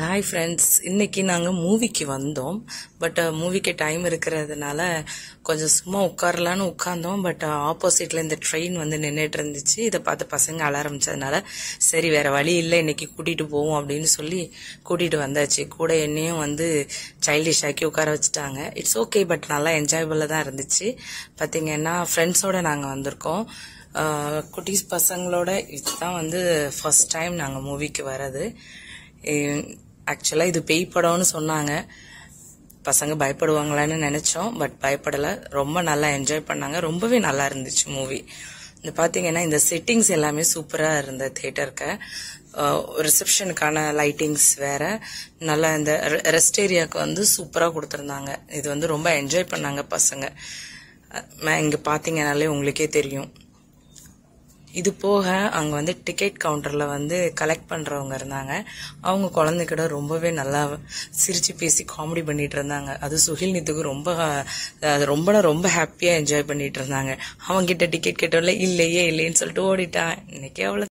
Hi friends, இன்னைக்கு நாங்கள் மூவிக்கு வந்தோம். பட் மூவிக்கு டைம் இருக்கிறதுனால கொஞ்சம் சும்மா உட்காரலான்னு உட்கார்ந்தோம். பட் ஆப்போசிட்ல இந்த ட்ரெயின் வந்து நின்றுட்டு இருந்துச்சு. இதை பார்த்து பசங்க அழ ஆரம்பிச்சதுனால சரி வேற வழி இல்லை, இன்னைக்கு கூட்டிட்டு போவோம் அப்படின்னு சொல்லி கூட்டிட்டு வந்தாச்சு. கூட என்னையும் வந்து சைல்டிஷ் ஆக்கி உட்கார வச்சுட்டாங்க. இட்ஸ் ஓகே, பட் நல்லா என்ஜாயபிளாக தான் இருந்துச்சு. பார்த்தீங்கன்னா ஃப்ரெண்ட்ஸோட நாங்கள் வந்திருக்கோம். குட்டீஸ் பசங்களோட இதுதான் வந்து ஃபர்ஸ்ட் டைம் நாங்கள் மூவிக்கு வர்றது. ஆக்சுவலாக இது பேய் படம்னு சொன்னாங்க. பசங்க பயப்படுவாங்களான்னு நினைச்சோம், பட் பயப்படலை. ரொம்ப நல்லா என்ஜாய் பண்ணாங்க. ரொம்பவே நல்லா இருந்துச்சு மூவி. இந்த பார்த்தீங்கன்னா இந்த செட்டிங்ஸ் எல்லாமே சூப்பராக இருந்த தியேட்டருக்கு. ரிசப்ஷனுக்கான லைட்டிங்ஸ் வேற, நல்லா இந்த ரெஸ்ட் ஏரியாவுக்கு வந்து சூப்பராக கொடுத்துருந்தாங்க. இது வந்து ரொம்ப என்ஜாய் பண்ணாங்க பசங்க. இங்கே பார்த்தீங்கன்னாலே உங்களுக்கே தெரியும். இது போக அங்க வந்து டிக்கெட் கவுண்டர்ல வந்து கலெக்ட் பண்றவங்க இருந்தாங்க. அவங்க குழந்தைகிட்ட ரொம்பவே நல்லா சிரிச்சு பேசி காமெடி பண்ணிட்டு இருந்தாங்க. அது சுஹில் நித்துக்கு ரொம்ப ஹாப்பியா என்ஜாய் பண்ணிட்டு இருந்தாங்க. அவங்க கிட்ட டிக்கெட் கேட்டோம்ல, இல்லையே இல்லைன்னு சொல்லிட்டு ஓடிட்டான். இன்னைக்கு அவ்வளவு